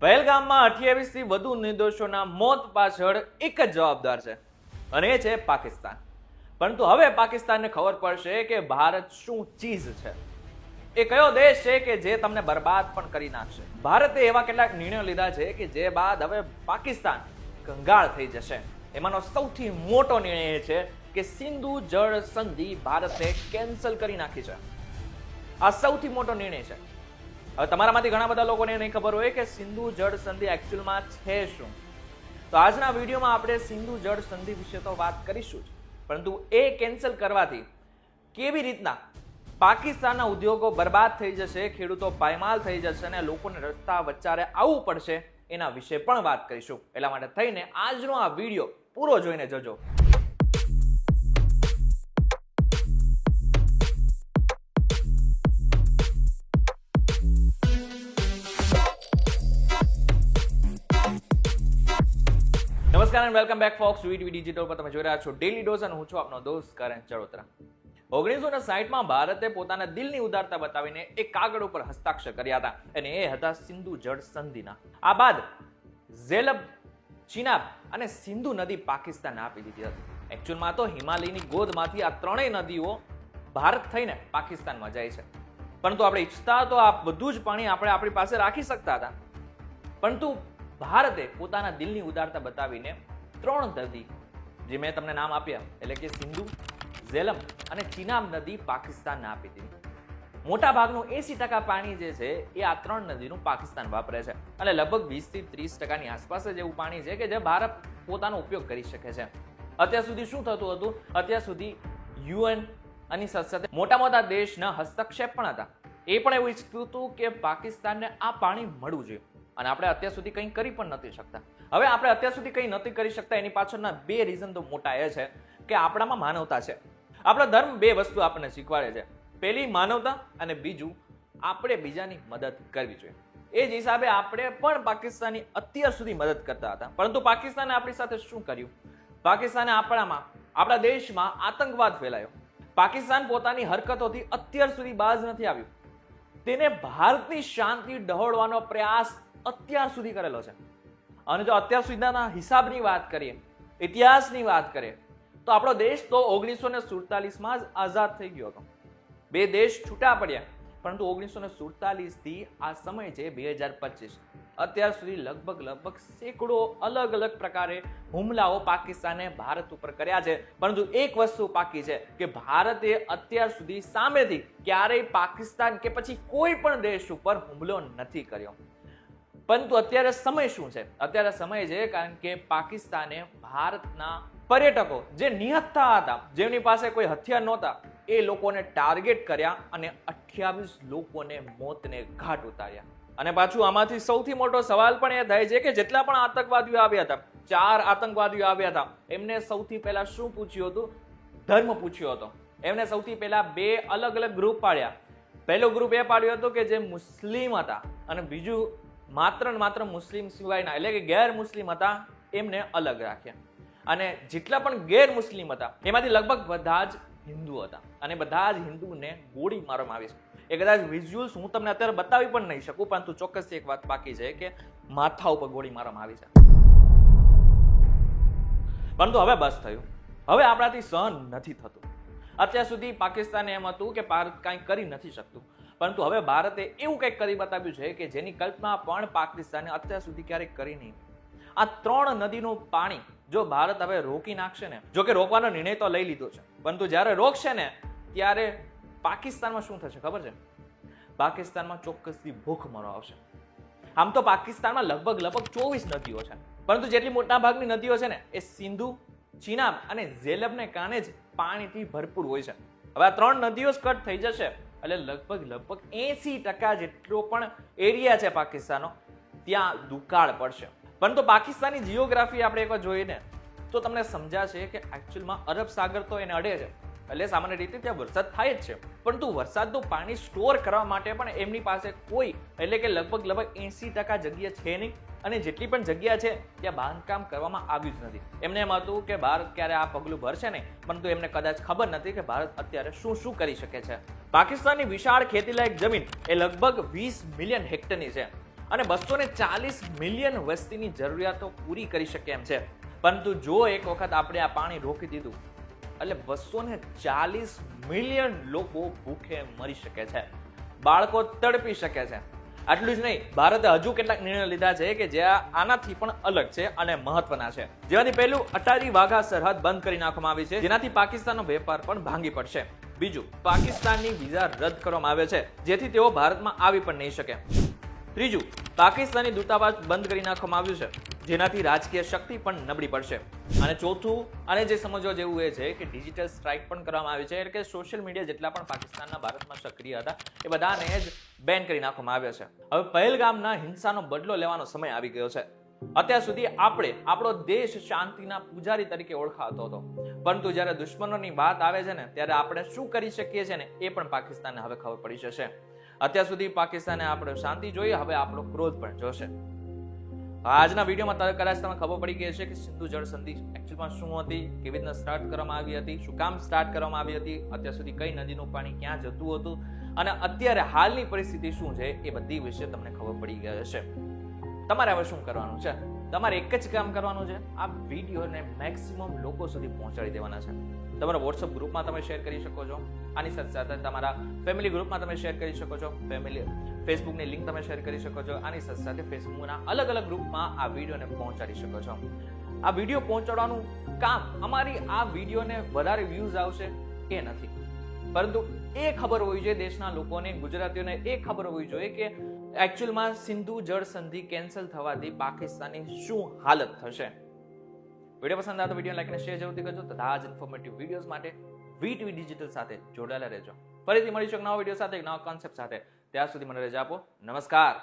પહેલગામમાં 28 થી વધુ નિર્દોષોના મોત પાછળ એક જ જવાબદાર છે અને એ છે પાકિસ્તાન. પરંતુ હવે પાકિસ્તાનને ખબર પડશે કે ભારત શું ચીજ છે, એ કયો દેશ છે કે જે તમને બરબાદ પણ કરી નાખશે. ભારતે એવા કેટલાક નિર્ણયો લીધા છે કે જે બાદ હવે પાકિસ્તાન કંગાળ થઈ જશે. એમાંનો સૌથી મોટો નિર્ણય એ છે કે સિંધુ જળ સંધિ ભારતે કેન્સલ કરી નાખી છે. આ સૌથી મોટો નિર્ણય છે. હવે તમારામાંથી ઘણા બધા લોકોને નહીં ખબર હોય કે સિંધુ જળ સંધિ એકચ્યુઅલમાં છે શું. તો આજના વિડીયોમાં આપણે સિંધુ જળ સંધિ વિશે તો વાત કરીશું જ, પરંતુ એ કેન્સલ કરવાથી કેવી રીતના પાકિસ્તાનના ઉદ્યોગો બરબાદ થઈ જશે, ખેડૂતો પાયમાલ થઈ જશે અને લોકોને રસ્તા વચ્ચારે આવવું પડશે, એના વિશે પણ વાત કરીશું. એટલા માટે થઈને આજનો આ વિડીયો પૂરો જોઈને જજો. નમસ્કાર and welcome back folks VTV digital પર તમે જોઈ રહ્યા છો ડેલી ડોઝ અને હું છું આપનો દોસ્ત કરણ ચડોતરા. 1960માં ભારતે પોતાના દિલની ઉદારતા બતાવીને એક કાગળ ઉપર હસ્તાક્ષર કર્યા હતા અને એ હતા સિંધુ જળ સંધિના. આ બાદ ઝેલબ, ચિનાબ અને સિંધુ નદી પાકિસ્તાનને આપી દીધી હતી. એકચ્યુઅલમાં તો હિમાલયની ગોદમાંથી આ ત્રણેય નદીઓ ભારત થઈને પાકિસ્તાનમાં જાય છે. પરંતુ આપણે ઈચ્છતા તો આ બધું જ પાણી આપણે આપણી પાસે રાખી શકતા હતા, પરંતુ ભારતે પોતાના દિલની ઉદારતા બતાવીને ત્રણ નદી, જે મેં તમને નામ આપ્યા, એટલે કે સિંધુ, ઝેલમ અને ચિનાબ નદી પાકિસ્તાનને આપી દીધી. મોટા ભાગનું 80% પાણી જે છે એ આ ત્રણ નદીનું પાકિસ્તાન વાપરે છે અને લગભગ 20 થી 30% આસપાસ જ એવું પાણી છે કે જે ભારત પોતાનો ઉપયોગ કરી શકે છે. અત્યાર સુધી શું થતું હતું? અત્યાર સુધી યુએન અને સાથે મોટા દેશના હસ્તક્ષેપ પણ હતા. એ પણ એવું ઈચ્છતું હતું કે પાકિસ્તાનને આ પાણી મળવું જોઈએ અને આપણે અત્યાર સુધી કંઈ કરી પણ નથી શકતા. હવે આપણે અત્યાર સુધી કંઈ નથી કરી શકતા એની પાછળના બે રીઝન તો મોટા એ છે કે આપણામાં માનવતા છે. આપણો ધર્મ બે વસ્તુ આપણને શીખવાડે છે. પહેલી માનવતા અને બીજું આપણે બીજાની મદદ કરવી જોઈએ. એ જ હિસાબે આપણે પણ પાકિસ્તાનની અત્યાર સુધી મદદ કરતા હતા, પરંતુ પાકિસ્તાને આપણી સાથે શું કર્યું? પાકિસ્તાને આપણા દેશમાં આતંકવાદ ફેલાયો. પાકિસ્તાન પોતાની હરકતોથી અત્યાર સુધી બાજ નથી આવ્યું. તેને ભારતની શાંતિ ડહોળવાનો પ્રયાસ અત્યાર સુધી કરેલો છે. અને જો અત્યાર સુધીના હિસાબની વાત કરીએ, ઇતિહાસની વાત કરીએ, તો આપણો દેશ તો 1947માં જ આઝાદ થઈ ગયો હતો. બે દેશ છૂટા પડ્યા, પરંતુ 1947 થી આ સમય છે 2025, અત્યાર સુધી લગભગ સેંકડો અલગ અલગ પ્રકારે હુમલાઓ પાકિસ્તાને ભારત ઉપર કર્યા છે. પરંતુ એક વસ્તુ પાકી છે કે ભારતે અત્યાર સુધી સામેથી ક્યારેય પાકિસ્તાન કે પછી કોઈ પણ દેશ ઉપર હુમલો નથી કર્યો. પરંતુ અત્યારે સમય શું છે? અત્યારે સમય છે કારણ કે પાકિસ્તાને ભારતના પર્યટકો જે નિહત્થા હતા, જેમની પાસે કોઈ હથિયાર નહોતા, એ લોકોને ટાર્ગેટ કર્યા અને 28 લોકોને મોતને ઘાટ ઉતાર્યા. અને પાછું આમાંથી સૌથી મોટો સવાલ પણ એ થાય છે કે જેટલા પણ આતંકવાદીઓ આવ્યા હતા, 4 આતંકવાદીઓ આવ્યા હતા, એમને સૌથી પહેલા શું પૂછ્યું હતું? ધર્મ પૂછ્યો હતો. એમને સૌથી પહેલા બે અલગ અલગ ગ્રુપ પાડ્યા. પહેલો ગ્રુપ એ પાડ્યો હતો કે જે મુસ્લિમ હતા અને બીજું માત્ર મુસ્લિમ સિવાયના, એટલે કે ગેર મુસ્લિમ હતા, એમને અલગ રાખ્યા. અને જેટલા પણ ગેર મુસ્લિમ હતા એમાંથી લગભગ બધા જ હિન્દુ હતા અને બધા જ હિન્દુને ગોળી મારવામાં આવી છે. એ કદાચ વિઝ્યુઅલ્સ હું તમને અત્યારે બતાવી પણ નહીં શકું, પરંતુ ચોક્કસથી એક વાત પાકી છે કે માથા ઉપર ગોળી મારવામાં આવી છે. પરંતુ હવે બસ થયું. હવે આપણાથી સહન નથી થતું. અત્યાર સુધી પાકિસ્તાને એમ હતું કે ભારત કાંઈ કરી નથી શકતું, પરંતુ હવે ભારતે એવું કંઈક કરી બતાવ્યું છે કે જેની કલ્પના પણ પાકિસ્તાને અત્યાર સુધી ક્યારેય કરી નહીં. આ ત્રણ નદીનું પાણી જો ભારત હવે રોકી નાખશે ને, જો કે રોકવાનો નિર્ણય તો લઈ લીધો છે, પરંતુ જ્યારે રોકશે ને ત્યારે પાકિસ્તાનમાં શું થશે ખબર છે? પાકિસ્તાનમાં ચોક્કસથી ભૂખમરો આવશે. આમ તો પાકિસ્તાનમાં લગભગ 24 નદીઓ છે, પરંતુ જેટલી મોટા ભાગની નદીઓ છે ને એ સિંધુ, ચિનાબ અને ઝેલબને કારણે જ પાણીથી ભરપૂર હોય છે. હવે આ ત્રણ નદીઓ જ કટ થઈ જશે એટલે લગભગ 80% જેટલો પણ એરિયા છે પાકિસ્તાનનો, ત્યાં દુકાળ પડશે. પરંતુ પાકિસ્તાનની જીઓગ્રાફી આપણે એકવાર જોઈએ ને તો તમને સમજાશે કે એકચ્યુઅલમાં અરબ સાગર તો એને અડે છે, એટલે સામાન્ય રીતે ત્યાં વરસાદ થાય જ છે, પરંતુ વરસાદનું પાણી સ્ટોર કરવા માટે પણ એમની પાસે કોઈ, એટલે કે લગભગ 80% જગ્યા છે નહીં. અને જેટલી પણ જગ્યા છે ત્યાં બાંધકામ કરવામાં આવ્યું જ નથી. એમને એમ હતું કે ભારત ક્યારે આ પગલું ભરશે નહીં, પરંતુ એમને કદાચ ખબર નથી કે ભારત અત્યારે શું કરી શકે છે. પાકિસ્તાનની વિશાળ ખેતીલાયક જમીન એ લગભગ 20 મિલિયન હેક્ટરની છે અને 240 મિલિયન વસ્તીની જરૂરિયાતો પૂરી કરી શકે એમ છે. પરંતુ જો એક વખત આપણે આ પાણી રોકી દીધું એટલે 240 મિલિયન લોકો ભૂખે મરી શકે છે, બાળકો તડપી શકે છે. આટલું જ નહીં, ભારતે હજુ કેટલાક નિર્ણયો લીધા છે કે જે આનાથી પણ અલગ છે અને મહત્વના છે. જેમાંથી પહેલું, અટારી વાઘા સરહદ બંધ કરી નાખવામાં આવી છે, જેનાથી પાકિસ્તાનનો વેપાર પણ ભાંગી પડશે. બીજું, પાકિસ્તાનની વિઝા રદ કરવામાં આવે છે, જેથી તેઓ ભારતમાં આવી પણ નહીં શકે. ત્રીજું, પાકિસ્તાની દૂતાવાસ બંધ કરી નાખવામાં આવ્યું છે, જેનાથી રાજકીય શક્તિ પણ નબળી પડશે. અને ચોથું, અને જે સમજવા જેવું એ છે કે ડિજિટલ સ્ટ્રાઇક પણ કરવામાં આવી છે, એટલે કે સોશિયલ મીડિયા જેટલા પણ પાકિસ્તાનના ભારતમાં સક્રિય હતા એ બધાને જ બેન કરી નાખવામાં આવ્યા છે. હવે પહેલગામના હિંસાનો બદલો લેવાનો સમય આવી ગયો છે. અત્યાર સુધી આપણો દેશ શાંતિના પૂજારી તરીકે ઓળખાતો હતો, પરંતુ જ્યારે દુશ્મનોની વાત આવે છે ને ત્યારે આપણે શું કરી શકીએ છીએ ને એ પણ પાકિસ્તાનને હવે ખબર પડી જશે. અત્યાર સુધી પાકિસ્તાને આપણે શાંતિ જોઈએ, હવે આપણો ક્રોધ પણ જોશે. આજના વિડીયોમાં કદાચ તમને ખબર પડી ગઈ છે કે સિંધુ જળ સંધિ એકચ્યુઅલમાં શું હતી, કેવી રીતના સ્ટાર્ટ કરવામાં આવી હતી, શું કામ સ્ટાર્ટ કરવામાં આવી હતી, અત્યાર સુધી કઈ નદીનું પાણી ક્યાં જતું હતું અને અત્યારે હાલની પરિસ્થિતિ શું છે એ બધી વિશે તમને ખબર પડી ગઈ હશે. તમારે હવે શું કરવાનું છે? તમારે એક જ કામ કરવાનું છે, આ વિડીયોને મેક્સિમમ લોકો સુધી પહોંચાડી દેવાના છે. તમારા વોટ્સઅપ ગ્રુપમાં તમે શેર કરી શકો છો, આની સાથે સાથે તમારા ફેમિલી ગ્રુપમાં તમે શેર કરી શકો છો, ફેસબુકની લિંક તમે શેર કરી શકો છો, આની સાથે સાથે ફેસબુકના અલગ અલગ ગ્રુપમાં આ વિડીયોને પહોંચાડી શકો છો. આ વિડીયો પહોંચાડવાનું કામ અમારી આ વિડીયોને વધારે વ્યૂઝ આવશે એ નથી, પરંતુ એ ખબર હોવી જોઈએ દેશના લોકોને, ગુજરાતીઓને એ ખબર હોવી જોઈએ કે એકચ્યુઅલમાં સિંધુ જળ સંધિ કેન્સલ થવાથી પાકિસ્તાનની શું હાલત થશે. વિડીયો પસંદ આવે તો વિડીયો લાઈક અને શેર જરૂરથી કરજો તથા આ જ ઇન્ફોર્મેટિવ વિડીયોઝ માટે VTV ડિજિટલ સાથે જોડાયેલા રહેજો. ફરીથી મળીશું એક નવા વિડીયો સાથે, એક નવા કોન્સેપ્ટ સાથે. ત્યાં સુધી મને રજા આપો. નમસ્કાર.